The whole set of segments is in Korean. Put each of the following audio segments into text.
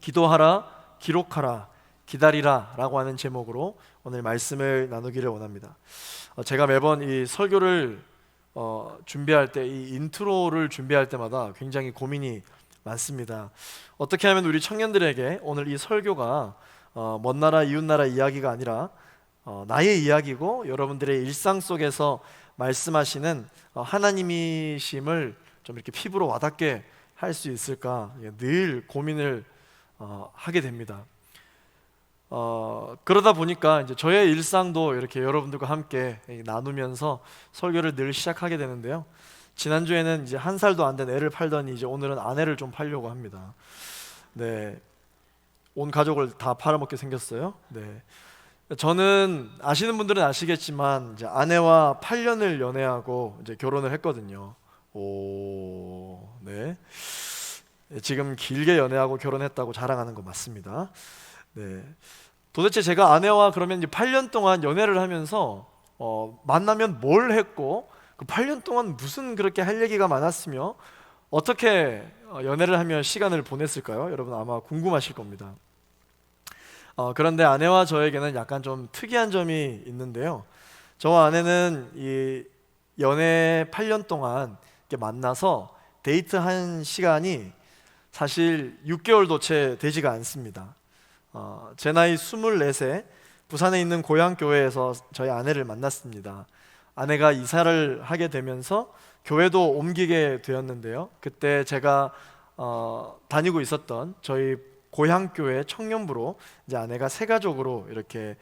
기도하라, 기록하라, 기다리라 라고 하는 제목으로 오늘 말씀을 나누기를 원합니다. 제가 매번 이 설교를 준비할 때, 이 인트로를 준비할 때마다 굉장히 고민이 많습니다. 어떻게 하면 우리 청년들에게 오늘 이 설교가 먼 나라 이웃나라 이야기가 아니라 나의 이야기고 여러분들의 일상 속에서 말씀하시는 하나님이심을 좀 이렇게 피부로 와닿게 할 수 있을까 늘 고민을 하게 됩니다. 그러다 보니까 이제 저의 일상도 이렇게 여러분들과 함께 나누면서 설교를 늘 시작하게 되는데요. 지난주에는 이제 1살도 안 된 애를 팔더니 이제 오늘은 아내를 좀 팔려고 합니다. 네, 온 가족을 다 팔아먹게 생겼어요. 네, 저는 아시는 분들은 아시겠지만 이제 아내와 8년을 연애하고 이제 결혼을 했거든요. 네. 지금 길게 연애하고 결혼했다고 자랑하는 거 맞습니다. 네. 도대체 제가 아내와 그러면 이제 8년 동안 연애를 하면서 만나면 뭘 했고 그 8년 동안 무슨 그렇게 할 얘기가 많았으며 어떻게 연애를 하며 시간을 보냈을까요? 여러분 아마 궁금하실 겁니다. 그런데 아내와 저에게는 약간 좀 특이한 점이 있는데요. 저와 아내는 이 연애 8년 동안 이렇게 만나서 데이트한 시간이 사실 6개월도 채 되지가 않습니다. 제 나이 24세 부산에 있는 고향교회에서 저희 아내를 만났습니다. 아내가 이사를 하게 되면서 교회도 옮기게 되었는데요. 그때 제가 다니고 있었던 저희 고향교회 청년부로 이제 아내가 새 가족으로 이렇게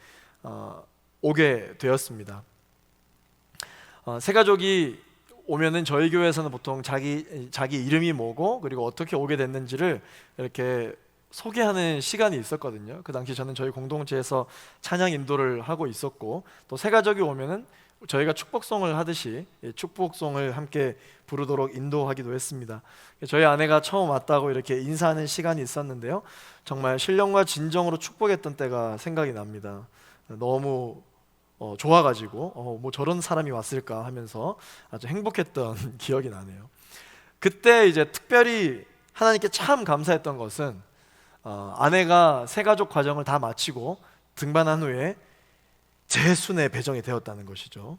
오게 되었습니다. 새 가족이 오면은 저희 교회에서는 보통 자기 이름이 뭐고 그리고 어떻게 오게 됐는지를 이렇게 소개하는 시간이 있었거든요. 그 당시 저는 저희 공동체에서 찬양 인도를 하고 있었고 또 새 가족이 오면은 저희가 축복송을 하듯이 축복송을 함께 부르도록 인도하기도 했습니다. 저희 아내가 처음 왔다고 이렇게 인사하는 시간이 있었는데요. 정말 신령과 진정으로 축복했던 때가 생각이 납니다. 너무 좋아가지고 뭐 저런 사람이 왔을까 하면서 아주 행복했던 기억이 나네요. 그때 이제 특별히 하나님께 참 감사했던 것은 아내가 새가족 과정을 다 마치고 등반한 후에 제 순에 배정이 되었다는 것이죠.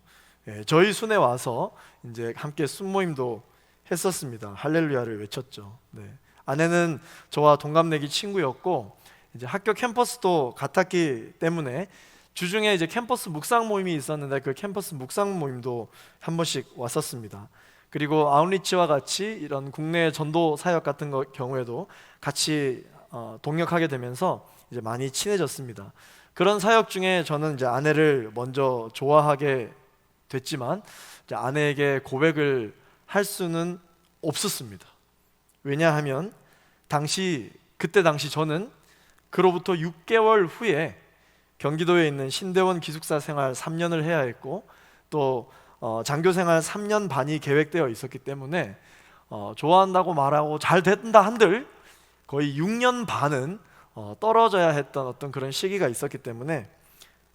저희 순에 와서 이제 함께 순모임도 했었습니다. 할렐루야를 외쳤죠. 네. 아내는 저와 동갑내기 친구였고 이제 학교 캠퍼스도 같았기 때문에 주중에 이제 캠퍼스 묵상 모임이 있었는데 그 캠퍼스 묵상 모임도 한 번씩 왔었습니다. 그리고 아웃리치와 같이 이런 국내 전도 사역 같은 경우에도 같이 동역하게 되면서 이제 많이 친해졌습니다. 그런 사역 중에 저는 이제 아내를 먼저 좋아하게 됐지만 이제 아내에게 고백을 할 수는 없었습니다. 왜냐하면 그때 당시 저는 그로부터 6개월 후에 경기도에 있는 신대원 기숙사 생활 3년을 해야 했고 또 장교 생활 3년 반이 계획되어 있었기 때문에 좋아한다고 말하고 잘 된다 한들 거의 6년 반은 떨어져야 했던 어떤 그런 시기가 있었기 때문에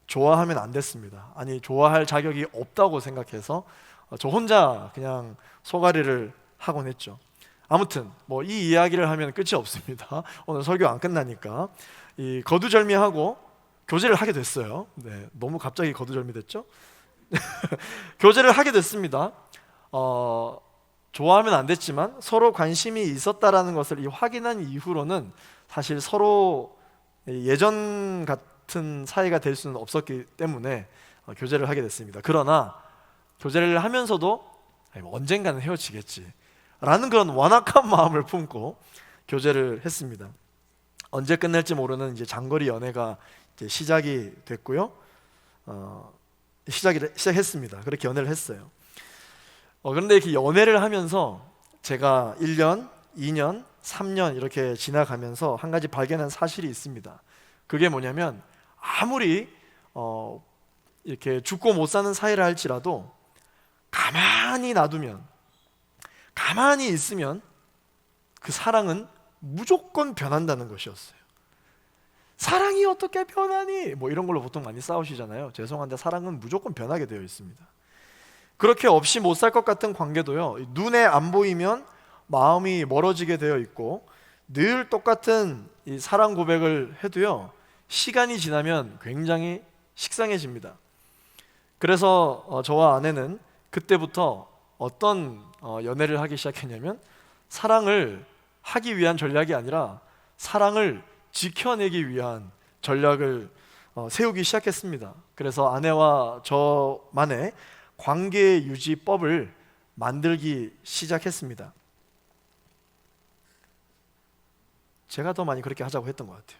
좋아하면 안 됐습니다. 아니 좋아할 자격이 없다고 생각해서 저 혼자 그냥 소가리를 하곤 했죠. 아무튼 뭐 이 이야기를 하면 끝이 없습니다. 오늘 설교 안 끝나니까 이 거두절미하고 교제를 하게 됐어요. 네, 너무 갑자기 거두절미 됐죠? 교제를 하게 됐습니다. 좋아하면 안 됐지만 서로 관심이 있었다라는 것을 확인한 이후로는 사실 서로 예전 같은 사이가 될 수는 없었기 때문에 교제를 하게 됐습니다. 그러나 교제를 하면서도 언젠가는 헤어지겠지, 라는 그런 완악한 마음을 품고 교제를 했습니다. 언제 끝날지 모르는 이제 장거리 연애가 이제 시작이 됐고요. 시작했습니다. 그렇게 연애를 했어요. 그런데 이렇게 연애를 하면서 제가 1년, 2년, 3년 이렇게 지나가면서 한 가지 발견한 사실이 있습니다. 그게 뭐냐면 아무리 이렇게 죽고 못 사는 사이라 할지라도 가만히 놔두면, 가만히 있으면 그 사랑은 무조건 변한다는 것이었어요. 사랑이 어떻게 변하니? 뭐 이런 걸로 보통 많이 싸우시잖아요. 죄송한데 사랑은 무조건 변하게 되어 있습니다. 그렇게 없이 못 살 것 같은 관계도요, 눈에 안 보이면 마음이 멀어지게 되어 있고, 늘 똑같은 이 사랑 고백을 해도요, 시간이 지나면 굉장히 식상해집니다. 그래서 저와 아내는 그때부터 어떤 연애를 하기 시작했냐면, 사랑을 하기 위한 전략이 아니라 사랑을 지켜내기 위한 전략을 세우기 시작했습니다. 그래서 아내와 저만의 관계 유지법을 만들기 시작했습니다. 제가 더 많이 그렇게 하자고 했던 것 같아요.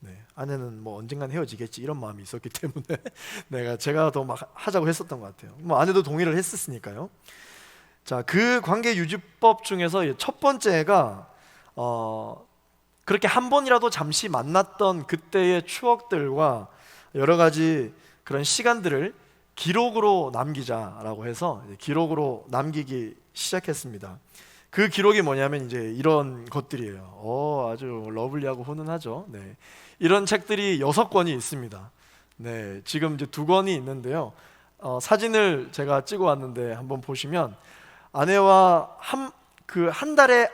네, 아내는 뭐 언젠간 헤어지겠지 이런 마음이 있었기 때문에 제가 더 막 하자고 했었던 것 같아요. 뭐 아내도 동의를 했었으니까요. 자, 그 관계 유지법 중에서 첫 번째가 그렇게 한 번이라도 잠시 만났던 그때의 추억들과 여러 가지 그런 시간들을 기록으로 남기자라고 해서 기록으로 남기기 시작했습니다. 그 기록이 뭐냐면 이제 이런 것들이에요. 아주 러블리하고 훈훈하죠. 네. 이런 책들이 6권이 있습니다. 네, 지금 이제 2권이 있는데요. 사진을 제가 찍어 왔는데 한번 보시면 아내와 한 달에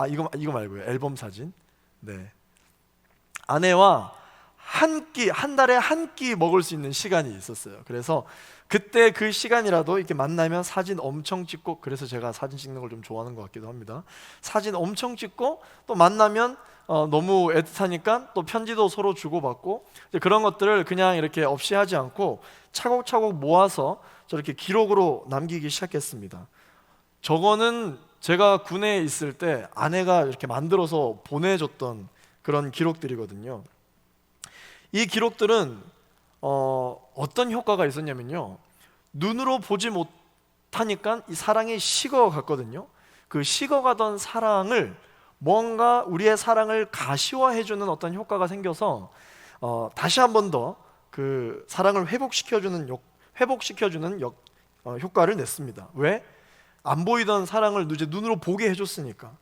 이거 말고요. 앨범 사진. 네. 아내와 한 달에 한 끼 먹을 수 있는 시간이 있었어요. 그래서 그때 그 시간이라도 이렇게 만나면 사진 엄청 찍고, 그래서 제가 사진 찍는 걸 좀 좋아하는 것 같기도 합니다. 사진 엄청 찍고, 또 만나면 너무 애틋하니까 또 편지도 서로 주고받고, 그런 것들을 그냥 이렇게 없이 하지 않고 차곡차곡 모아서 저렇게 기록으로 남기기 시작했습니다. 저거는 제가 군에 있을 때 아내가 이렇게 만들어서 보내줬던 그런 기록들이거든요. 이 기록들은 어떤 효과가 있었냐면요, 눈으로 보지 못하니까 이 사랑이 식어갔거든요. 그 식어가던 사랑을 뭔가 우리의 사랑을 가시화해주는 어떤 효과가 생겨서 다시 한 번 더 그 사랑을 회복시켜주는 효과를 냈습니다. 왜? 안 보이던 사랑을 이제 눈으로 보게 해줬으니까.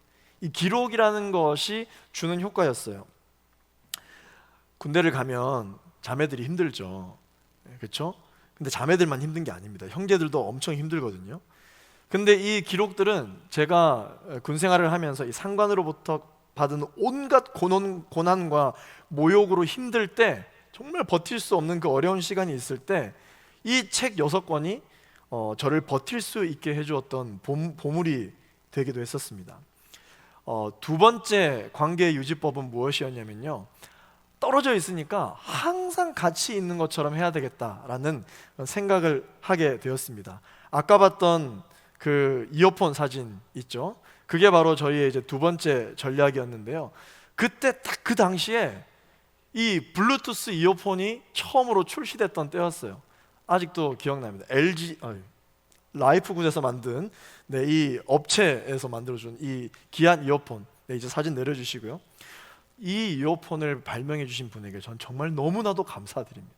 이 기록이라는 것이 주는 효과였어요. 군대를 가면 자매들이 힘들죠. 그렇죠? 근데 자매들만 힘든 게 아닙니다. 형제들도 엄청 힘들거든요. 근데 이 기록들은 제가 군 생활을 하면서 이 상관으로부터 받은 온갖 고난과 모욕으로 힘들 때, 정말 버틸 수 없는 그 어려운 시간이 있을 때 이 책 6권이 저를 버틸 수 있게 해주었던 보물이 되기도 했었습니다. 두 번째 관계 유지법은 무엇이었냐면요, 떨어져 있으니까 항상 같이 있는 것처럼 해야 되겠다라는 생각을 하게 되었습니다. 아까 봤던 그 이어폰 사진 있죠? 그게 바로 저희의 이제 두 번째 전략이었는데요. 그때 딱 그 당시에 이 블루투스 이어폰이 처음으로 출시됐던 때였어요. 아직도 기억납니다. 라이프굿에서 만든 이 업체에서 만들어준 이 귀한 이어폰. 이제 사진 내려주시고요. 이 이어폰을 발명해 주신 분에게 전 정말 너무나도 감사드립니다.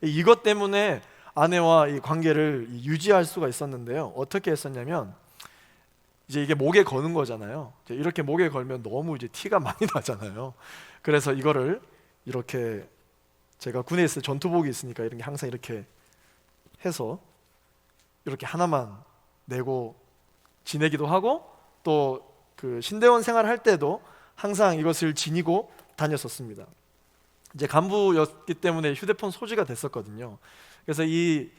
이것 때문에 아내와 이 관계를 유지할 수가 있었는데요. 어떻게 했었냐면, 이제 이게 목에 거는 거잖아요. 이렇게 목에 걸면 너무 이제 티가 많이 나잖아요. 그래서 이거를 이렇게, 제가 군에 있을 때 전투복이 있으니까 이런 게 항상 이렇게 해서 이렇게 하나만 내고 지내기도 하고, 또 그 신대원 생활할 때도 항상 이것을 지니고 다녔었습니다. 이제 간부였기 때문에 휴대폰 소지가 됐었거든요. 그래서 이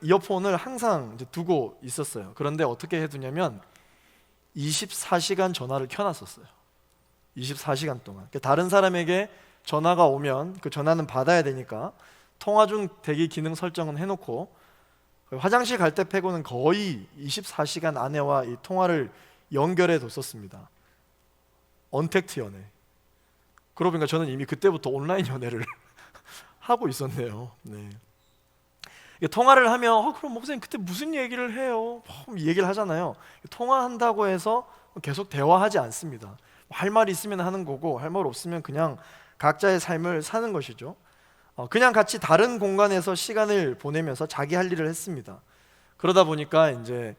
이어폰을 항상 이제 두고 있었어요. 그런데 어떻게 해두냐면 24시간 전화를 켜놨었어요. 24시간 동안. 다른 사람에게 전화가 오면 그 전화는 받아야 되니까 통화 중 대기 기능 설정은 해놓고, 화장실 갈 때 빼고는 거의 24시간 아내와 이 통화를 연결해 뒀었습니다. 언택트 연애. 그러고 보니까 저는 이미 그때부터 온라인 연애를 하고 있었네요. 네. 통화를 하면 그럼 목사님 그때 무슨 얘기를 해요? 얘기를 하잖아요. 통화한다고 해서 계속 대화하지 않습니다. 할 말 있으면 하는 거고 할 말 없으면 그냥 각자의 삶을 사는 것이죠. 그냥 같이 다른 공간에서 시간을 보내면서 자기 할 일을 했습니다. 그러다 보니까 이제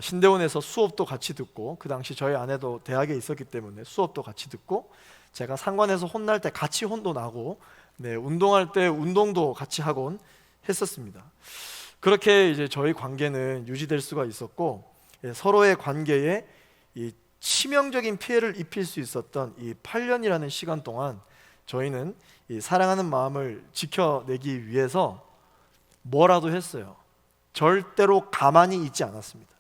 신대원에서 수업도 같이 듣고, 그 당시 저희 아내도 대학에 있었기 때문에 수업도 같이 듣고, 제가 상관에서 혼날 때 같이 혼도 나고, 네, 운동할 때 운동도 같이 하곤 했었습니다. 그렇게 이제 저희 관계는 유지될 수가 있었고, 서로의 관계에 이 치명적인 피해를 입힐 수 있었던 이 8년이라는 시간 동안 저희는 이 사랑하는 마음을 지켜내기 위해서 뭐라도 했어요. 절대로 가만히 있지 않았습니다.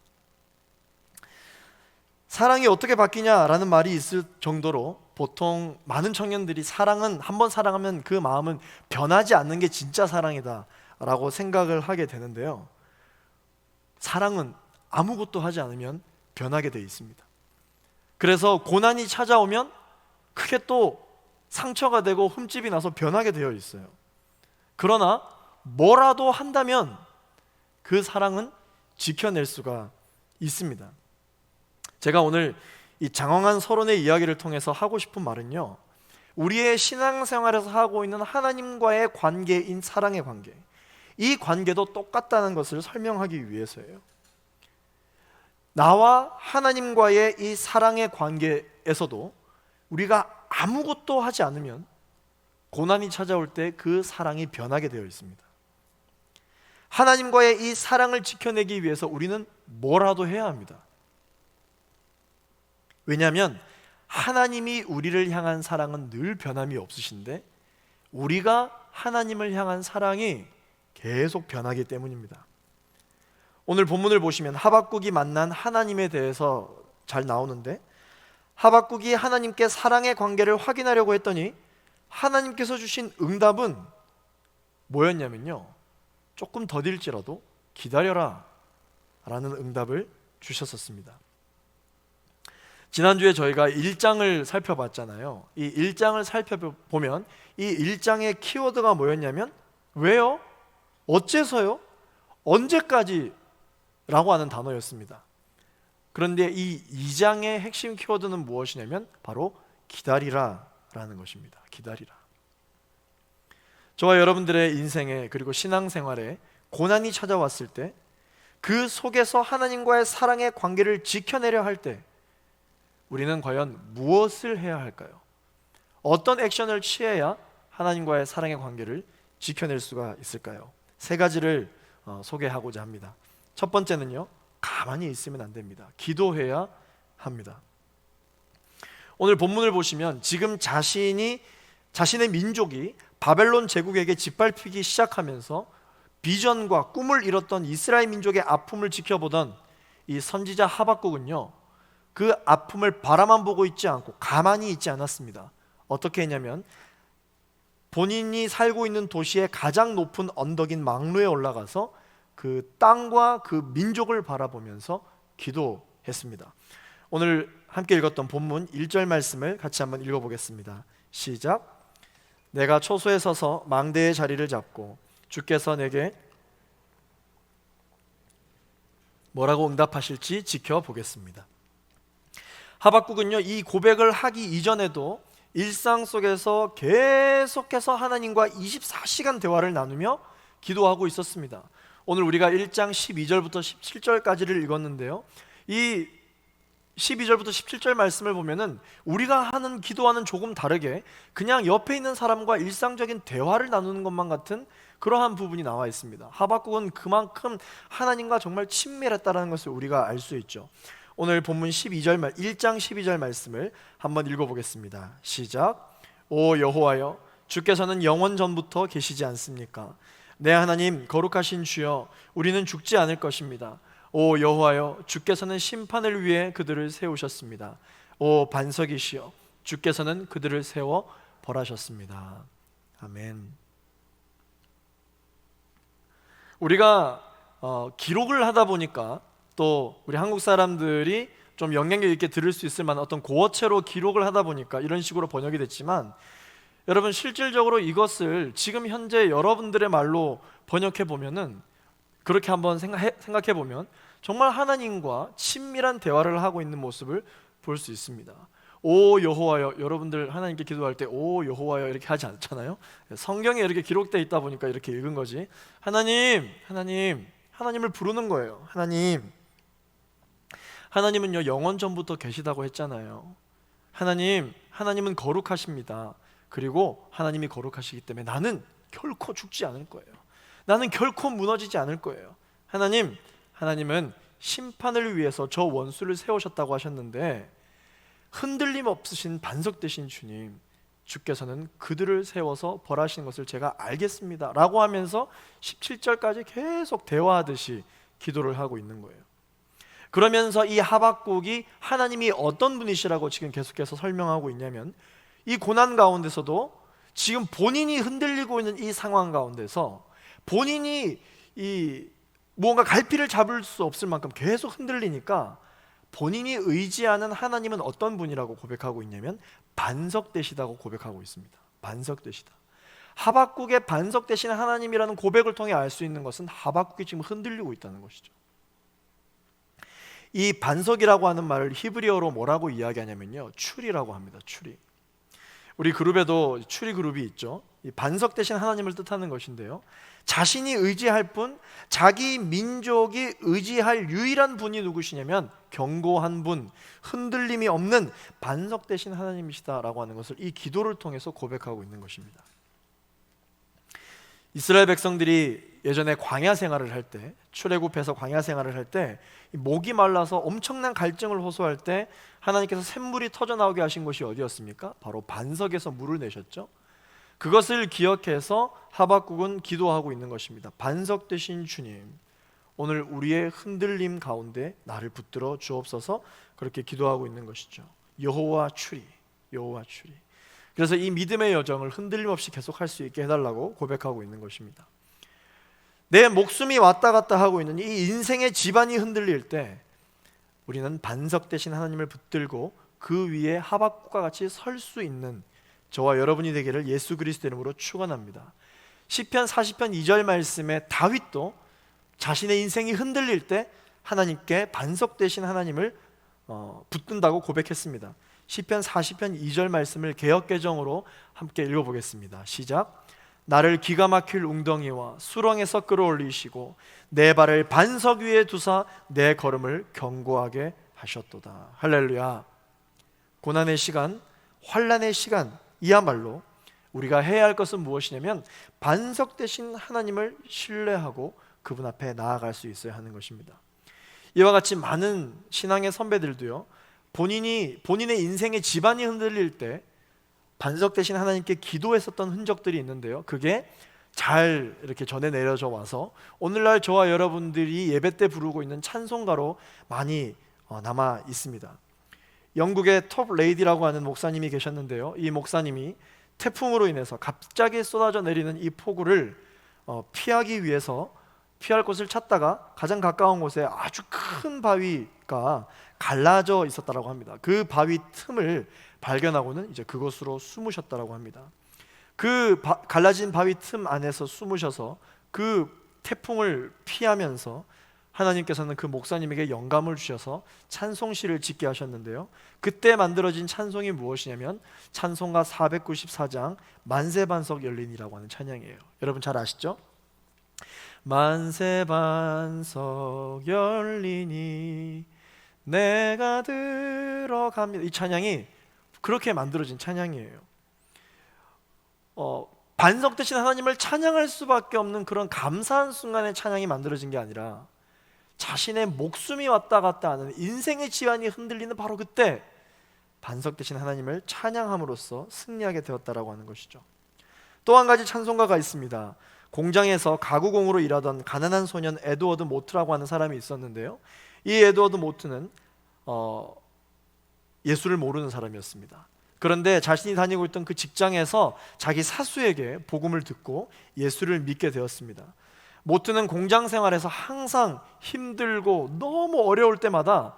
사랑이 어떻게 바뀌냐라는 말이 있을 정도로 보통 많은 청년들이 사랑은 한번 사랑하면 그 마음은 변하지 않는 게 진짜 사랑이다 라고 생각을 하게 되는데요, 사랑은 아무것도 하지 않으면 변하게 되어 있습니다. 그래서 고난이 찾아오면 크게 또 상처가 되고 흠집이 나서 변하게 되어 있어요. 그러나 뭐라도 한다면 그 사랑은 지켜낼 수가 있습니다. 제가 오늘 이 장황한 서론의 이야기를 통해서 하고 싶은 말은요, 우리의 신앙생활에서 하고 있는 하나님과의 관계인 사랑의 관계, 이 관계도 똑같다는 것을 설명하기 위해서예요. 나와 하나님과의 이 사랑의 관계에서도 우리가 아무것도 하지 않으면 고난이 찾아올 때 그 사랑이 변하게 되어 있습니다. 하나님과의 이 사랑을 지켜내기 위해서 우리는 뭐라도 해야 합니다. 왜냐하면 하나님이 우리를 향한 사랑은 늘 변함이 없으신데 우리가 하나님을 향한 사랑이 계속 변하기 때문입니다. 오늘 본문을 보시면 하박국이 만난 하나님에 대해서 잘 나오는데, 하박국이 하나님께 사랑의 관계를 확인하려고 했더니 하나님께서 주신 응답은 뭐였냐면요, 조금 더딜지라도 기다려라 라는 응답을 주셨었습니다. 지난주에 저희가 1장을 살펴봤잖아요. 이 1장을 살펴보면 이 1장의 키워드가 뭐였냐면 왜요? 어째서요? 언제까지? 라고 하는 단어였습니다. 그런데 이 2장의 핵심 키워드는 무엇이냐면 바로 기다리라 라는 것입니다. 기다리라. 저와 여러분들의 인생에, 그리고 신앙생활에 고난이 찾아왔을 때 그 속에서 하나님과의 사랑의 관계를 지켜내려 할 때 우리는 과연 무엇을 해야 할까요? 어떤 액션을 취해야 하나님과의 사랑의 관계를 지켜낼 수가 있을까요? 세 가지를 소개하고자 합니다. 첫 번째는요, 가만히 있으면 안 됩니다. 기도해야 합니다. 오늘 본문을 보시면 지금 자신의 민족이 바벨론 제국에게 짓밟히기 시작하면서 비전과 꿈을 잃었던 이스라엘 민족의 아픔을 지켜보던 이 선지자 하박국은요, 그 아픔을 바라만 보고 있지 않고 가만히 있지 않았습니다. 어떻게 했냐면 본인이 살고 있는 도시의 가장 높은 언덕인 망루에 올라가서 그 땅과 그 민족을 바라보면서 기도했습니다. 오늘 함께 읽었던 본문 1절 말씀을 같이 한번 읽어보겠습니다. 시작. 내가 초소에 서서 망대의 자리를 잡고 주께서 내게 뭐라고 응답하실지 지켜보겠습니다. 하박국은요, 이 고백을 하기 이전에도 일상 속에서 계속해서 하나님과 24시간 대화를 나누며 기도하고 있었습니다. 오늘 우리가 1장 12절부터 17절까지를 읽었는데요, 이 12절부터 17절 말씀을 보면은 우리가 하는 기도와는 조금 다르게 그냥 옆에 있는 사람과 일상적인 대화를 나누는 것만 같은 그러한 부분이 나와 있습니다. 하박국은 그만큼 하나님과 정말 친밀했다는 것을 우리가 알 수 있죠. 오늘 본문 1장 12절 말씀을 한번 읽어보겠습니다. 시작. 오 여호와여, 주께서는 영원 전부터 계시지 않습니까? 내 하나님 거룩하신 주여, 우리는 죽지 않을 것입니다. 오 여호와여, 주께서는 심판을 위해 그들을 세우셨습니다. 오 반석이시여, 주께서는 그들을 세워 벌하셨습니다. 아멘. 우리가 기록을 하다 보니까 또 우리 한국 사람들이 좀 영향력 있게 들을 수 있을 만한 어떤 고어체로 기록을 하다 보니까 이런 식으로 번역이 됐지만, 여러분 실질적으로 이것을 지금 현재 여러분들의 말로 번역해 보면은, 그렇게 한번 생각해 보면 정말 하나님과 친밀한 대화를 하고 있는 모습을 볼 수 있습니다. 오 여호와여, 여러분들 하나님께 기도할 때 오 여호와여 이렇게 하지 않잖아요. 성경에 이렇게 기록되어 있다 보니까 이렇게 읽은 거지. 하나님, 하나님, 하나님을 부르는 거예요. 하나님, 하나님은요 영원 전부터 계시다고 했잖아요. 하나님, 하나님은 거룩하십니다. 그리고 하나님이 거룩하시기 때문에 나는 결코 죽지 않을 거예요. 나는 결코 무너지지 않을 거예요. 하나님, 하나님은 심판을 위해서 저 원수를 세우셨다고 하셨는데 흔들림 없으신 반석 되신 주님, 주께서는 그들을 세워서 벌하시는 것을 제가 알겠습니다 라고 하면서 17절까지 계속 대화하듯이 기도를 하고 있는 거예요. 그러면서 이 하박국이 하나님이 어떤 분이시라고 지금 계속해서 설명하고 있냐면, 이 고난 가운데서도 지금 본인이 흔들리고 있는 이 상황 가운데서 본인이 이 무언가 갈피를 잡을 수 없을 만큼 계속 흔들리니까 본인이 의지하는 하나님은 어떤 분이라고 고백하고 있냐면 반석되시다고 고백하고 있습니다. 반석되시다. 하박국의 반석되시는 하나님이라는 고백을 통해 알 수 있는 것은 하박국이 지금 흔들리고 있다는 것이죠. 이 반석이라고 하는 말을 히브리어로 뭐라고 이야기하냐면요, 추리라고 합니다. 추리. 우리 그룹에도 추리 그룹이 있죠. 이 반석 대신 하나님을 뜻하는 것인데요, 자신이 의지할 분, 자기 민족이 의지할 유일한 분이 누구시냐면 견고한 분, 흔들림이 없는 반석 대신 하나님이시다라고 하는 것을 이 기도를 통해서 고백하고 있는 것입니다. 이스라엘 백성들이 예전에 광야 생활을 할 때, 출애굽해서 광야 생활을 할 때 목이 말라서 엄청난 갈증을 호소할 때 하나님께서 샘물이 터져 나오게 하신 곳이 어디였습니까? 바로 반석에서 물을 내셨죠. 그것을 기억해서 하박국은 기도하고 있는 것입니다. 반석 되신 주님, 오늘 우리의 흔들림 가운데 나를 붙들어 주옵소서, 그렇게 기도하고 있는 것이죠. 여호와 추리, 여호와 추리. 그래서 이 믿음의 여정을 흔들림 없이 계속할 수 있게 해달라고 고백하고 있는 것입니다. 내 목숨이 왔다 갔다 하고 있는 이 인생의 지반이 흔들릴 때 우리는 반석 대신 하나님을 붙들고 그 위에 하박국과 같이 설 수 있는 저와 여러분이 되기를 예수 그리스도 이름으로 축원합니다. 시편 40편 2절 말씀에 다윗도 자신의 인생이 흔들릴 때 하나님께 반석 되신 하나님을 붙든다고 고백했습니다. 시편 40편 2절 말씀을 개역개정으로 함께 읽어보겠습니다. 시작. 나를 기가 막힐 웅덩이와 수렁에서 끌어올리시고 내 발을 반석 위에 두사 내 걸음을 견고하게 하셨도다. 할렐루야. 고난의 시간, 환난의 시간, 이야말로 우리가 해야 할 것은 무엇이냐면 반석 되신 하나님을 신뢰하고 그분 앞에 나아갈 수 있어야 하는 것입니다. 이와 같이 많은 신앙의 선배들도요, 본인의 인생의 지반이 흔들릴 때 반석 대신 하나님께 기도했었던 흔적들이 있는데요, 그게 잘 이렇게 전해 내려져 와서 오늘날 저와 여러분들이 예배 때 부르고 있는 찬송가로 많이 남아 있습니다. 영국의 톱 레이디라고 하는 목사님이 계셨는데요, 이 목사님이 태풍으로 인해서 갑자기 쏟아져 내리는 이 폭우를 피하기 위해서 피할 곳을 찾다가 가장 가까운 곳에 아주 큰 바위가 갈라져 있었다라고 합니다. 그 바위 틈을 발견하고는 이제 그곳으로 숨으셨다라고 합니다. 그 갈라진 바위 틈 안에서 숨으셔서 그 태풍을 피하면서 하나님께서는 그 목사님에게 영감을 주셔서 찬송시를 짓게 하셨는데요, 그때 만들어진 찬송이 무엇이냐면 찬송가 494장 만세반석 열리니라고 하는 찬양이에요. 여러분 잘 아시죠? 만세반석 열리니 내가 들어갑니다. 이 찬양이 그렇게 만들어진 찬양이에요. 반석 대신 하나님을 찬양할 수밖에 없는 그런 감사한 순간에 찬양이 만들어진 게 아니라 자신의 목숨이 왔다 갔다 하는 인생의 지반이 흔들리는 바로 그때 반석 대신 하나님을 찬양함으로써 승리하게 되었다라고 하는 것이죠. 또 한 가지 찬송가가 있습니다. 공장에서 가구공으로 일하던 가난한 소년 에드워드 모트라고 하는 사람이 있었는데요, 이 에드워드 모트는 예수를 모르는 사람이었습니다. 그런데 자신이 다니고 있던 그 직장에서 자기 사수에게 복음을 듣고 예수를 믿게 되었습니다. 모트는 공장 생활에서 항상 힘들고 너무 어려울 때마다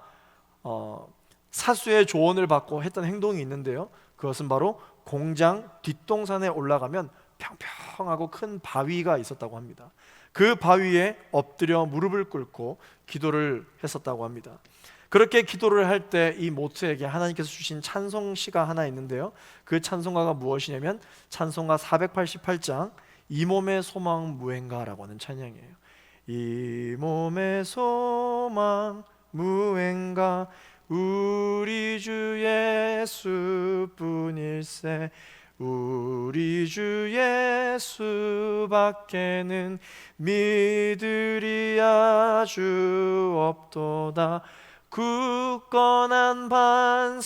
사수의 조언을 받고 했던 행동이 있는데요, 그것은 바로 공장 뒷동산에 올라가면 평평하고 큰 바위가 있었다고 합니다. 그 바위에 엎드려 무릎을 꿇고 기도를 했었다고 합니다. 그렇게 기도를 할 때 이 모트에게 하나님께서 주신 찬송시가 하나 있는데요, 그 찬송가가 무엇이냐면 찬송가 488장 이 몸의 소망 무행가라고 하는 찬양이에요. 이 몸의 소망 무행가 우리 주 예수뿐일세 우리 주 예수밖에는 믿으리 아주 없도다. 굳건한 반석이시니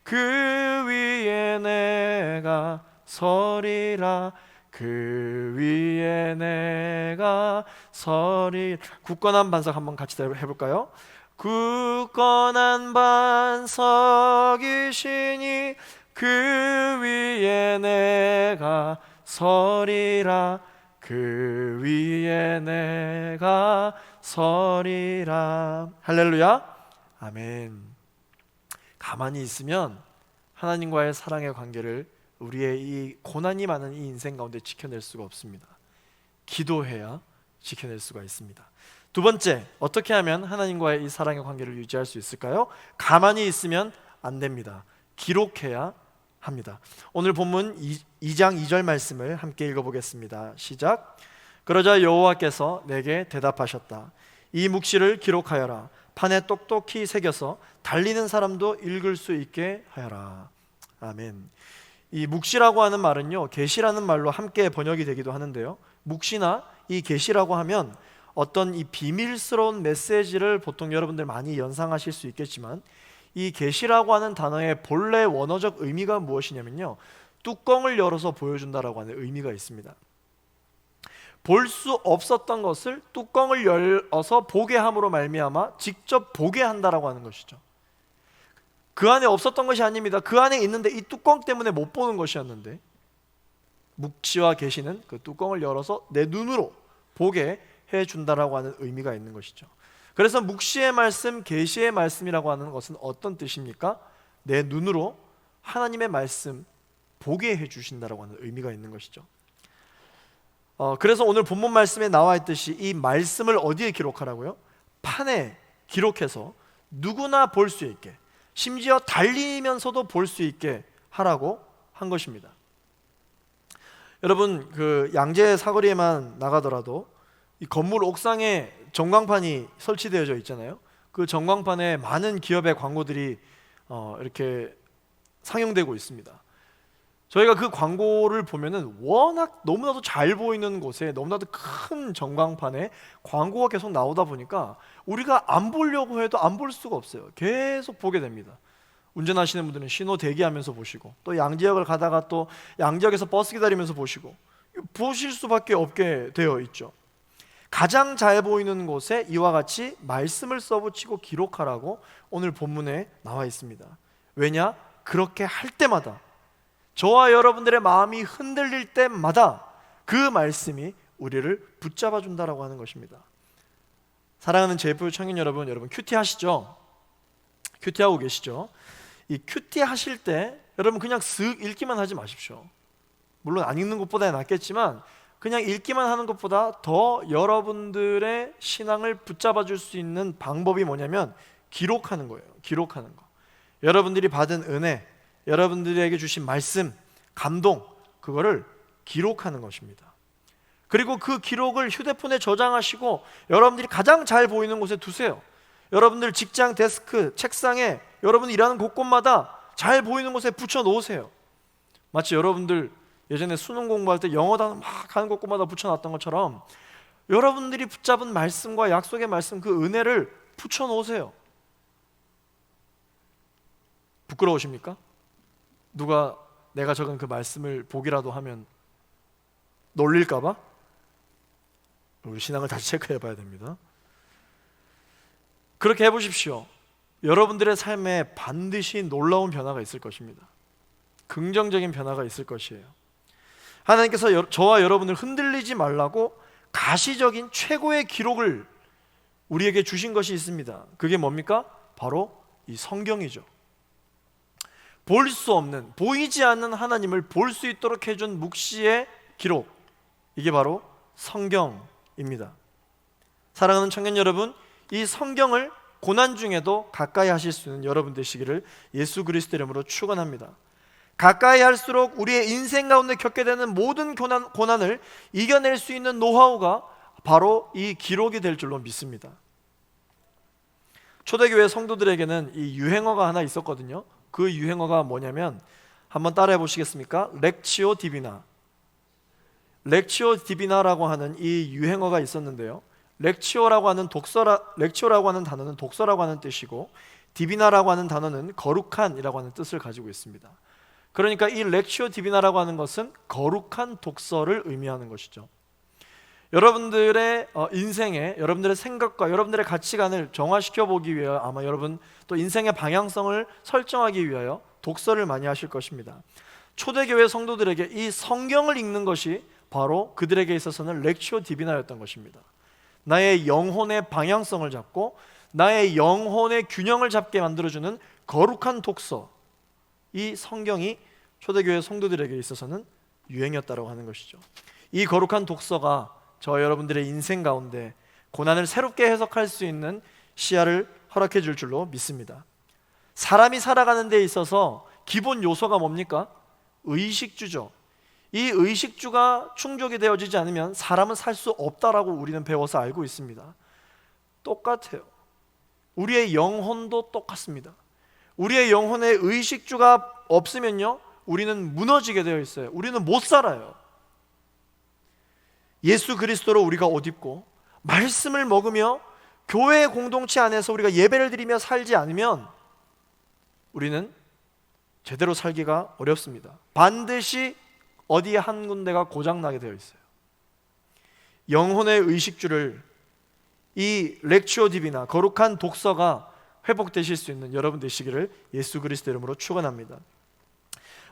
그 위에 내가 서리라 그 위에 내가 서리라. 굳건한 반석 한번 같이 해볼까요? 굳건한 반석이시니 그 위에 내가 서리라 그 위에 내가 서리라. 할렐루야. 아멘. 가만히 있으면 하나님과의 사랑의 관계를 우리의 이 고난이 많은 이 인생 가운데 지켜낼 수가 없습니다. 기도해야 지켜낼 수가 있습니다. 두 번째, 어떻게 하면 하나님과의 이 사랑의 관계를 유지할 수 있을까요? 가만히 있으면 안 됩니다. 기록해야 합니다. 오늘 본문 2장 2절 말씀을 함께 읽어보겠습니다. 시작. 그러자 여호와께서 내게 대답하셨다. 이 묵시를 기록하여라. 판에 똑똑히 새겨서 달리는 사람도 읽을 수 있게 하여라. 아멘. 이 묵시라고 하는 말은요, 계시라는 말로 함께 번역이 되기도 하는데요, 묵시나 이 계시라고 하면 어떤 이 비밀스러운 메시지를 보통 여러분들 많이 연상하실 수 있겠지만, 이 계시라고 하는 단어의 본래 원어적 의미가 무엇이냐면요, 뚜껑을 열어서 보여준다라고 하는 의미가 있습니다. 볼 수 없었던 것을 뚜껑을 열어서 보게 함으로 말미암아 직접 보게 한다라고 하는 것이죠. 그 안에 없었던 것이 아닙니다. 그 안에 있는데 이 뚜껑 때문에 못 보는 것이었는데, 묵시와 계시는 그 뚜껑을 열어서 내 눈으로 보게 해준다라고 하는 의미가 있는 것이죠. 그래서 묵시의 말씀, 계시의 말씀이라고 하는 것은 어떤 뜻입니까? 내 눈으로 하나님의 말씀 보게 해주신다라고 하는 의미가 있는 것이죠. 그래서 오늘 본문 말씀에 나와 있듯이 이 말씀을 어디에 기록하라고요? 판에 기록해서 누구나 볼 수 있게, 심지어 달리면서도 볼 수 있게 하라고 한 것입니다. 여러분, 그 양재 사거리에만 나가더라도 이 건물 옥상에 전광판이 설치되어져 있잖아요. 그 전광판에 많은 기업의 광고들이 이렇게 상영되고 있습니다. 저희가 그 광고를 보면은 워낙 너무나도 잘 보이는 곳에 너무나도 큰 전광판에 광고가 계속 나오다 보니까 우리가 안 보려고 해도 안 볼 수가 없어요. 계속 보게 됩니다. 운전하시는 분들은 신호 대기하면서 보시고, 또 양지역을 가다가 또 양지역에서 버스 기다리면서 보시고, 보실 수밖에 없게 되어 있죠. 가장 잘 보이는 곳에 이와 같이 말씀을 써붙이고 기록하라고 오늘 본문에 나와 있습니다. 왜냐? 그렇게 할 때마다, 저와 여러분들의 마음이 흔들릴 때마다 그 말씀이 우리를 붙잡아 준다라고 하는 것입니다. 사랑하는 제프 청년 여러분, 큐티 하시죠? 큐티 하고 계시죠? 이 큐티 하실 때 여러분 그냥 쓱 읽기만 하지 마십시오. 물론 안 읽는 것보다 낫겠지만 그냥 읽기만 하는 것보다 더 여러분들의 신앙을 붙잡아 줄 수 있는 방법이 뭐냐면 기록하는 거예요. 기록하는 거. 여러분들이 받은 은혜, 여러분들에게 주신 말씀, 감동, 그거를 기록하는 것입니다. 그리고 그 기록을 휴대폰에 저장하시고 여러분들이 가장 잘 보이는 곳에 두세요. 여러분들 직장 데스크, 책상에, 여러분 일하는 곳곳마다 잘 보이는 곳에 붙여 놓으세요. 마치 여러분들 예전에 수능 공부할 때 영어 단어 막 하는 곳곳마다 붙여놨던 것처럼 여러분들이 붙잡은 말씀과 약속의 말씀, 그 은혜를 붙여 놓으세요. 부끄러우십니까? 누가 내가 적은 그 말씀을 보기라도 하면 놀릴까 봐? 우리 신앙을 다시 체크해 봐야 됩니다. 그렇게 해보십시오. 여러분들의 삶에 반드시 놀라운 변화가 있을 것입니다. 긍정적인 변화가 있을 것이에요. 하나님께서 저와 여러분을 흔들리지 말라고 가시적인 최고의 기록을 우리에게 주신 것이 있습니다. 그게 뭡니까? 바로 이 성경이죠. 볼 수 없는, 보이지 않는 하나님을 볼 수 있도록 해준 묵시의 기록, 이게 바로 성경입니다. 사랑하는 청년 여러분, 이 성경을 고난 중에도 가까이 하실 수 있는 여러분 되시기를 예수 그리스도 이름으로 축원합니다. 가까이 할수록 우리의 인생 가운데 겪게 되는 모든 고난을 이겨낼 수 있는 노하우가 바로 이 기록이 될 줄로 믿습니다. 초대교회 성도들에게는 이 유행어가 하나 있었거든요. 그 유행어가 뭐냐면 한번 따라해 보시겠습니까? 렉치오 디비나. 렉치오 디비나라고 하는 이 유행어가 있었는데요. 렉치오라고 하는 단어는 독서라고 하는 뜻이고, 디비나라고 하는 단어는 거룩한이라고 하는 뜻을 가지고 있습니다. 그러니까 이 렉치오 디비나라고 하는 것은 거룩한 독서를 의미하는 것이죠. 여러분들의 인생에 여러분들의 생각과 여러분들의 가치관을 정화시켜 보기 위하여, 아마 여러분 또 인생의 방향성을 설정하기 위하여 독서를 많이 하실 것입니다. 초대교회 성도들에게 이 성경을 읽는 것이 바로 그들에게 있어서는 렉치오 디비나였던 것입니다. 나의 영혼의 방향성을 잡고 나의 영혼의 균형을 잡게 만들어주는 거룩한 독서, 이 성경이 초대교회 성도들에게 있어서는 유행이었다고 하는 것이죠. 이 거룩한 독서가 저 여러분들의 인생 가운데 고난을 새롭게 해석할 수 있는 시야를 허락해 줄 줄로 믿습니다. 사람이 살아가는 데 있어서 기본 요소가 뭡니까? 의식주죠. 이 의식주가 충족이 되어지지 않으면 사람은 살 수 없다라고 우리는 배워서 알고 있습니다. 똑같아요. 우리의 영혼도 똑같습니다. 우리의 영혼의 의식주가 없으면요, 우리는 무너지게 되어 있어요. 우리는 못 살아요. 예수 그리스도로 우리가 옷 입고 말씀을 먹으며 교회 공동체 안에서 우리가 예배를 드리며 살지 않으면 우리는 제대로 살기가 어렵습니다. 반드시 어디 한 군데가 고장나게 되어 있어요. 영혼의 의식주를 이 렉치오 디비나, 거룩한 독서가 회복되실 수 있는 여러분 되시기를 예수 그리스도 이름으로 축원합니다.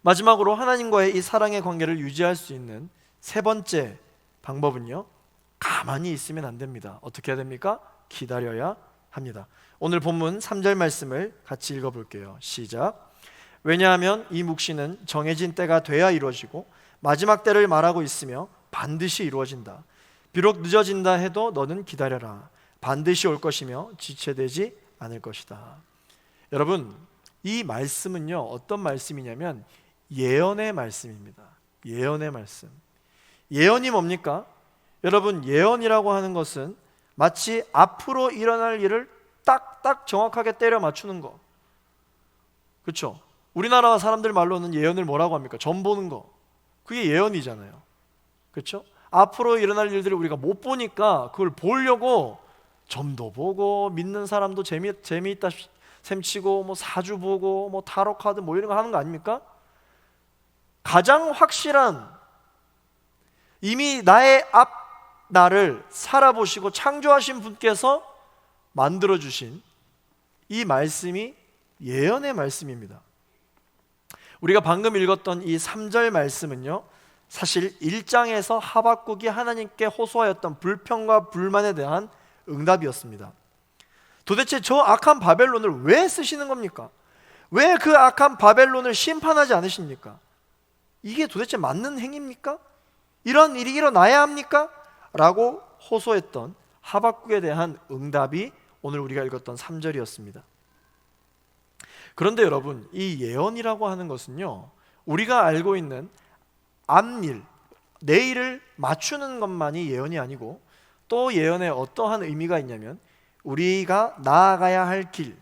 마지막으로 하나님과의 이 사랑의 관계를 유지할 수 있는 세 번째 방법은요, 가만히 있으면 안 됩니다. 어떻게 해야 됩니까? 기다려야 합니다. 오늘 본문 3절 말씀을 같이 읽어볼게요. 시작. 왜냐하면 이 묵시는 정해진 때가 돼야 이루어지고 마지막 때를 말하고 있으며 반드시 이루어진다. 비록 늦어진다 해도 너는 기다려라. 반드시 올 것이며 지체되지 않을 것이다. 여러분, 이 말씀은요, 어떤 말씀이냐면 예언의 말씀입니다. 예언의 말씀. 예언이 뭡니까? 여러분, 예언이라고 하는 것은 마치 앞으로 일어날 일을 딱딱 정확하게 때려 맞추는 거. 그렇죠? 우리나라 사람들 말로는 예언을 뭐라고 합니까? 점 보는 거. 그게 예언이잖아요. 그렇죠? 앞으로 일어날 일들을 우리가 못 보니까 그걸 보려고 점도 보고, 믿는 사람도 재미있다 셈치고, 뭐 사주 보고, 뭐 타로 카드 뭐 이런 거 하는 거 아닙니까? 가장 확실한, 이미 나의 앞 나를 살아보시고 창조하신 분께서 만들어주신 이 말씀이 예언의 말씀입니다. 우리가 방금 읽었던 이 3절 말씀은요, 사실 1장에서 하박국이 하나님께 호소하였던 불평과 불만에 대한 응답이었습니다. 도대체 저 악한 바벨론을 왜 쓰시는 겁니까? 왜 그 악한 바벨론을 심판하지 않으십니까? 이게 도대체 맞는 행위입니까? 이런 일이 일어나야 합니까? 라고 호소했던 하박국에 대한 응답이 오늘 우리가 읽었던 3절이었습니다. 그런데 여러분, 이 예언이라고 하는 것은요, 우리가 알고 있는 앞일, 내일을 맞추는 것만이 예언이 아니고, 또 예언에 어떠한 의미가 있냐면 우리가 나아가야 할 길,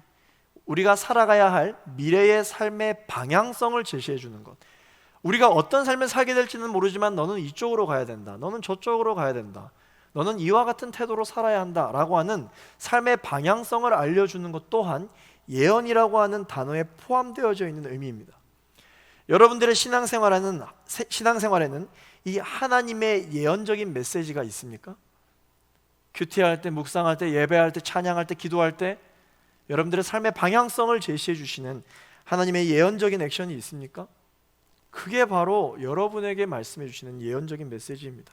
우리가 살아가야 할 미래의 삶의 방향성을 제시해 주는 것. 우리가 어떤 삶을 살게 될지는 모르지만 너는 이쪽으로 가야 된다, 너는 저쪽으로 가야 된다, 너는 이와 같은 태도로 살아야 한다 라고 하는 삶의 방향성을 알려주는 것 또한 예언이라고 하는 단어에 포함되어져 있는 의미입니다. 여러분들의 신앙생활에는 이 하나님의 예언적인 메시지가 있습니까? 큐티할 때, 묵상할 때, 예배할 때, 찬양할 때, 기도할 때 여러분들의 삶의 방향성을 제시해 주시는 하나님의 예언적인 액션이 있습니까? 그게 바로 여러분에게 말씀해 주시는 예언적인 메시지입니다.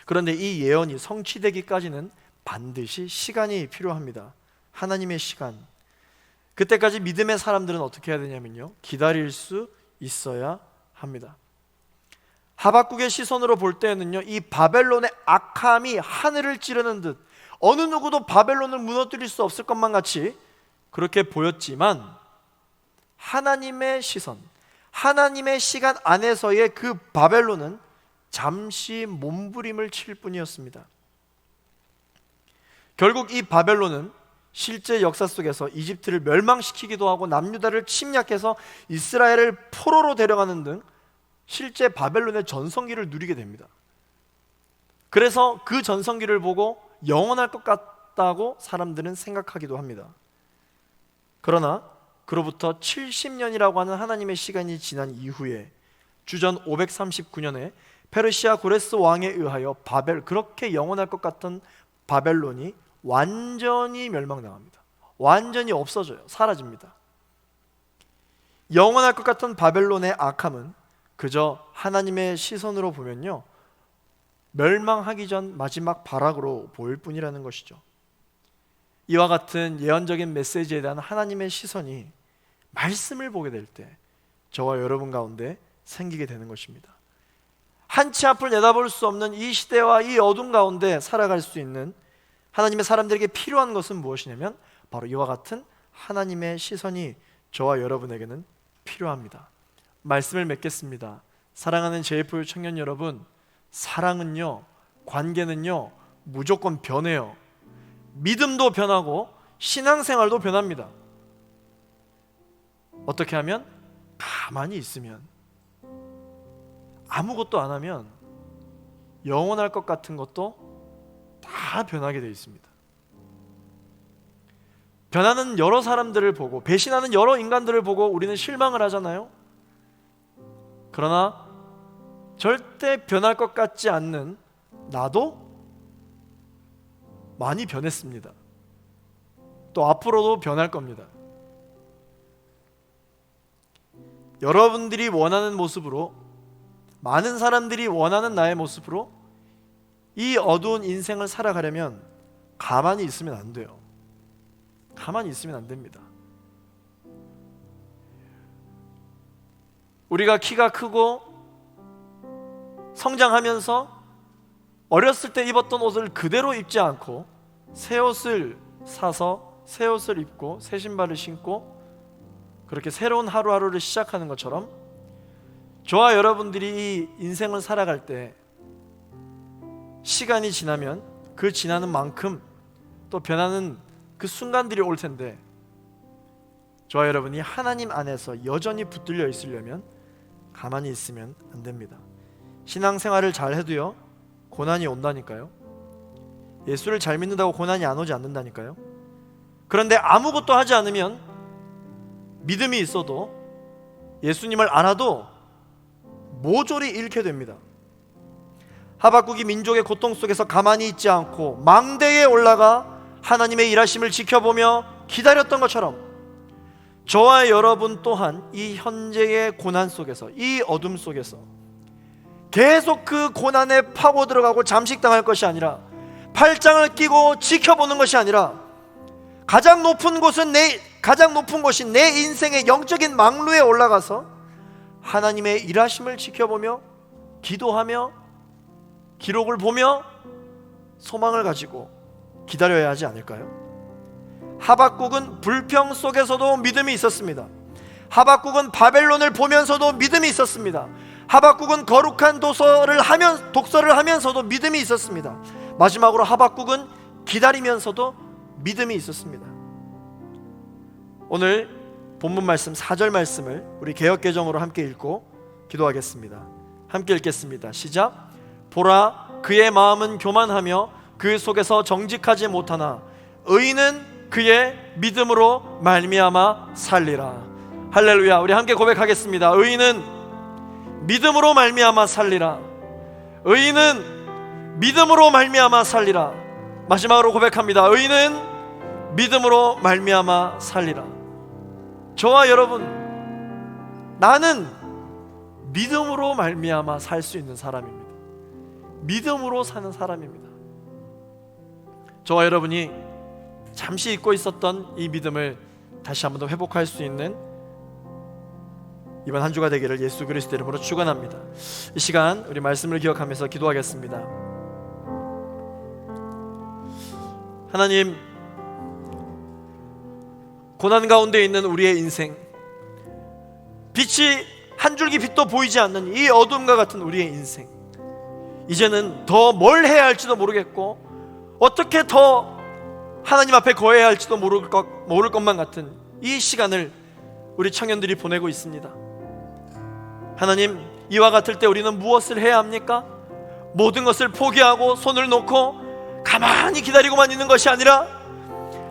그런데 이 예언이 성취되기까지는 반드시 시간이 필요합니다. 하나님의 시간. 그때까지 믿음의 사람들은 어떻게 해야 되냐면요, 기다릴 수 있어야 합니다. 하박국의 시선으로 볼 때는요, 이 바벨론의 악함이 하늘을 찌르는 듯 어느 누구도 바벨론을 무너뜨릴 수 없을 것만 같이 그렇게 보였지만, 하나님의 시선, 하나님의 시간 안에서의 그 바벨론은 잠시 몸부림을 칠 뿐이었습니다. 결국 이 바벨론은 실제 역사 속에서 이집트를 멸망시키기도 하고 남유다를 침략해서 이스라엘을 포로로 데려가는 등 실제 바벨론의 전성기를 누리게 됩니다. 그래서 그 전성기를 보고 영원할 것 같다고 사람들은 생각하기도 합니다. 그러나 그로부터 70년이라고 하는 하나님의 시간이 지난 이후에 주전 539년에 페르시아 고레스 왕에 의하여 그렇게 영원할 것 같은 바벨론이 완전히 멸망당합니다. 완전히 없어져요. 사라집니다. 영원할 것 같은 바벨론의 악함은 그저 하나님의 시선으로 보면요, 멸망하기 전 마지막 발악으로 보일 뿐이라는 것이죠. 이와 같은 예언적인 메시지에 대한 하나님의 시선이 말씀을 보게 될 때 저와 여러분 가운데 생기게 되는 것입니다. 한치 앞을 내다볼 수 없는 이 시대와 이 어둠 가운데 살아갈 수 있는 하나님의 사람들에게 필요한 것은 무엇이냐면 바로 이와 같은 하나님의 시선이 저와 여러분에게는 필요합니다. 말씀을 맺겠습니다. 사랑하는 JFU 청년 여러분, 사랑은요, 관계는요, 무조건 변해요. 믿음도 변하고 신앙생활도 변합니다. 어떻게 하면? 가만히 있으면, 아무것도 안 하면 영원할 것 같은 것도 다 변하게 되어 있습니다. 변하는 여러 사람들을 보고, 배신하는 여러 인간들을 보고 우리는 실망을 하잖아요. 그러나 절대 변할 것 같지 않는 나도 많이 변했습니다. 또 앞으로도 변할 겁니다. 여러분들이 원하는 모습으로, 많은 사람들이 원하는 나의 모습으로 이 어두운 인생을 살아가려면 가만히 있으면 안 돼요. 가만히 있으면 안 됩니다. 우리가 키가 크고 성장하면서 어렸을 때 입었던 옷을 그대로 입지 않고 새 옷을 사서 새 옷을 입고 새 신발을 신고 그렇게 새로운 하루하루를 시작하는 것처럼 저와 여러분들이 이 인생을 살아갈 때 시간이 지나면 그 지나는 만큼 또 변하는 그 순간들이 올 텐데, 저와 여러분이 하나님 안에서 여전히 붙들려 있으려면 가만히 있으면 안 됩니다. 신앙생활을 잘 해도요, 고난이 온다니까요. 예수를 잘 믿는다고 고난이 안 오지 않는다니까요. 그런데 아무것도 하지 않으면 믿음이 있어도, 예수님을 알아도 모조리 잃게 됩니다. 하박국이 민족의 고통 속에서 가만히 있지 않고 망대에 올라가 하나님의 일하심을 지켜보며 기다렸던 것처럼 저와 여러분 또한 이 현재의 고난 속에서, 이 어둠 속에서 계속 그 고난에 파고 들어가고 잠식당할 것이 아니라, 팔짱을 끼고 지켜보는 것이 아니라, 가장 높은 곳인 내 인생의 영적인 망루에 올라가서 하나님의 일하심을 지켜보며 기도하며 기록을 보며 소망을 가지고 기다려야 하지 않을까요? 하박국은 불평 속에서도 믿음이 있었습니다. 하박국은 바벨론을 보면서도 믿음이 있었습니다. 하박국은 거룩한 독서를 하면서도 믿음이 있었습니다. 마지막으로 하박국은 기다리면서도 믿음이 있었습니다. 오늘 본문 말씀 4절 말씀을 우리 개역개정으로 함께 읽고 기도하겠습니다. 함께 읽겠습니다. 시작. 보라, 그의 마음은 교만하며 그 속에서 정직하지 못하나 의인은 그의 믿음으로 말미암아 살리라. 할렐루야. 우리 함께 고백하겠습니다. 의인은 믿음으로 말미암아 살리라. 의인은 믿음으로 말미암아 살리라. 마지막으로 고백합니다. 의인은 믿음으로 말미암아 살리라. 저와 여러분, 나는 믿음으로 말미암아 살 수 있는 사람입니다. 믿음으로 사는 사람입니다. 저와 여러분이 잠시 잊고 있었던 이 믿음을 다시 한번 더 회복할 수 있는 이번 한 주가 되기를 예수 그리스도 이름으로 축원합니다. 이 시간 우리 말씀을 기억하면서 기도하겠습니다. 하나님, 고난 가운데 있는 우리의 인생, 빛이 한 줄기 빛도 보이지 않는 이 어둠과 같은 우리의 인생, 이제는 더 뭘 해야 할지도 모르겠고 어떻게 더 하나님 앞에 거해야 할지도 모를 것만 같은 이 시간을 우리 청년들이 보내고 있습니다. 하나님, 이와 같을 때 우리는 무엇을 해야 합니까? 모든 것을 포기하고 손을 놓고 가만히 기다리고만 있는 것이 아니라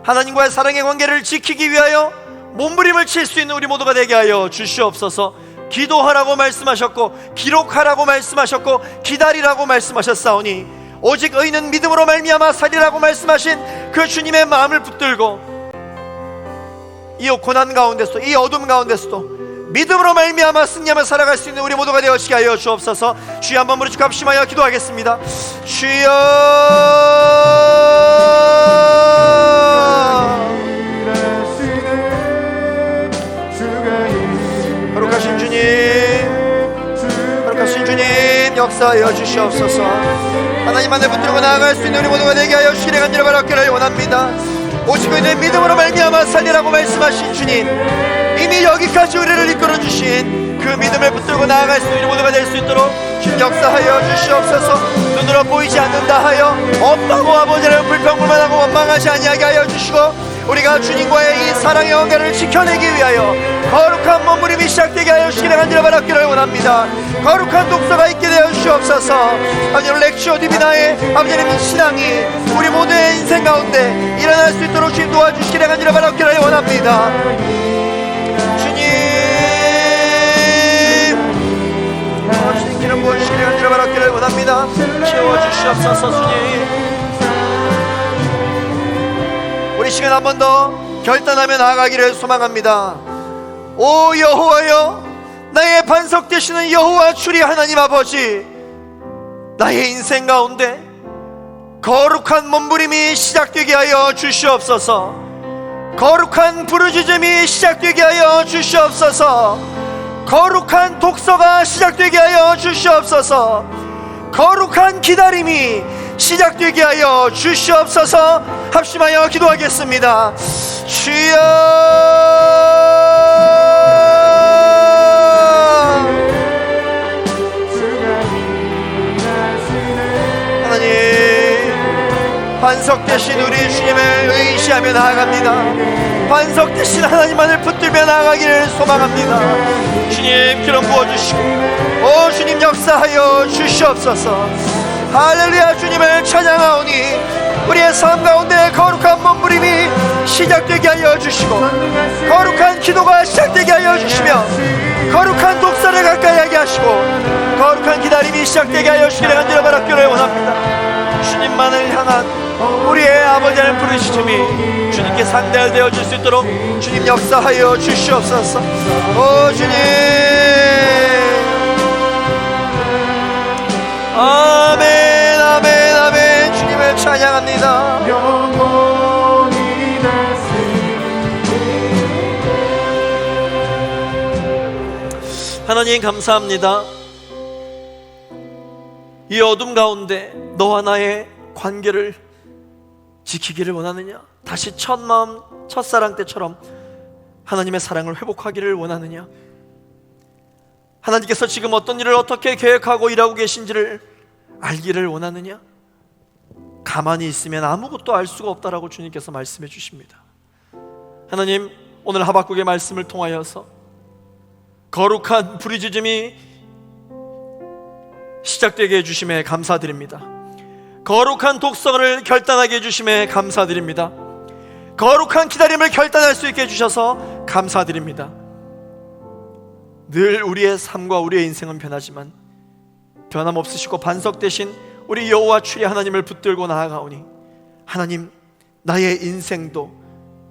하나님과의 사랑의 관계를 지키기 위하여 몸부림을 칠 수 있는 우리 모두가 되게 하여 주시옵소서. 기도하라고 말씀하셨고 기록하라고 말씀하셨고 기다리라고 말씀하셨사오니 오직 의인은 믿음으로 말미암아 살리라고 말씀하신 그 주님의 마음을 붙들고 이 고난 가운데서도 이 어둠 가운데서도 믿음으로 말미암아 승리하며 살아갈 수 있는 우리 모두가 되어지게 하여 주옵소서. 주여 한번 무릎 합심하여 기도하겠습니다. 주여, 거룩하신 주님, 거룩하신 주님, 역사하여 주시옵소서. 하나님 안에 붙들고 나아갈 수 있는 우리 모두가 되게 하여 주시기를 간절히 바라기를 원합니다. 오직 의인의 믿음으로 말미암아 살리라고 말씀하신 주님, 이미 여기까지 우리를 이끌어주신 그 믿음을 붙들고 나아갈 수 있는 모두가 될 수 있도록 주님 역사하여 주시옵소서. 눈으로 보이지 않는다 하여 없다고 아버지를 불평불만하고 원망하지 아니하게 하여 주시고 우리가 주님과의 이 사랑의 관계를 지켜내기 위하여 거룩한 몸부림이 시작되게 하여 주시기를 간절히 바라기를 원합니다. 거룩한 독서가 있게 되어 주시옵소서. 아버지 렉시오 디비나의 아버지님 신앙이 우리 모두의 인생 가운데 일어날 수 있도록 주님 도와주시기를 간절히 바라기를 원합니다. 주님 기름 부어주시기를 간절히 바라기를 원합니다. 채워주시옵소서. 주님, 우리 시간 한 번 더 결단하며 나아가기를 소망합니다. 오 여호와여, 나의 반석 되시는 여호와 주리 하나님 아버지, 나의 인생 가운데 거룩한 몸부림이 시작되게 하여 주시옵소서. 거룩한 부르짖음이 시작되게 하여 주시옵소서. 거룩한 독서가 시작되게 하여 주시옵소서. 거룩한 기다림이 시작되게 하여 주시옵소서. 합심하여 기도하겠습니다. 주여, 하나님, 반석 되신 우리 주님을 의지하며 나아갑니다. 반석 되신 하나님만을 붙들며 나아가기를 소망합니다. 주님 기름 부어주시고 오 주님 역사하여 주시옵소서. 할렐루야. 주님을 찬양하오니 우리의 삶 가운데 거룩한 몸부림이 시작되게 하여 주시고 거룩한 기도가 시작되게 하여 주시며 거룩한 독서를 가까이 하게 하시고 거룩한 기다림이 시작되게 하여 주시기를 간절히 바라기를 원합니다. 주님만을 향한 우리의 아버지를 부르시심이 주님께 상달되어 줄 수 있도록 주님 역사하여 주시옵소서. 오 주님, 아멘 아멘 아멘. 주님을 찬양합니다. 하나님 감사합니다. 이 어둠 가운데 너와 나의 관계를 지키기를 원하느냐? 다시 첫 마음 첫사랑 때처럼 하나님의 사랑을 회복하기를 원하느냐? 하나님께서 지금 어떤 일을 어떻게 계획하고 일하고 계신지를 알기를 원하느냐? 가만히 있으면 아무것도 알 수가 없다라고 주님께서 말씀해 주십니다. 하나님, 오늘 하박국의 말씀을 통하여서 거룩한 부르짖음이 시작되게 해주심에 감사드립니다. 거룩한 독서를 결단하게 해주심에 감사드립니다. 거룩한 기다림을 결단할 수 있게 해주셔서 감사드립니다. 늘 우리의 삶과 우리의 인생은 변하지만 변함없으시고 반석 되신 우리 여호와 주의 하나님을 붙들고 나아가오니 하나님, 나의 인생도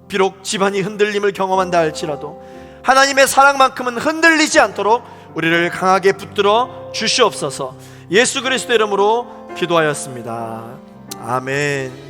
비록 집안이 흔들림을 경험한다 할지라도 하나님의 사랑만큼은 흔들리지 않도록 우리를 강하게 붙들어 주시옵소서. 예수 그리스도 이름으로 기도하였습니다. 아멘.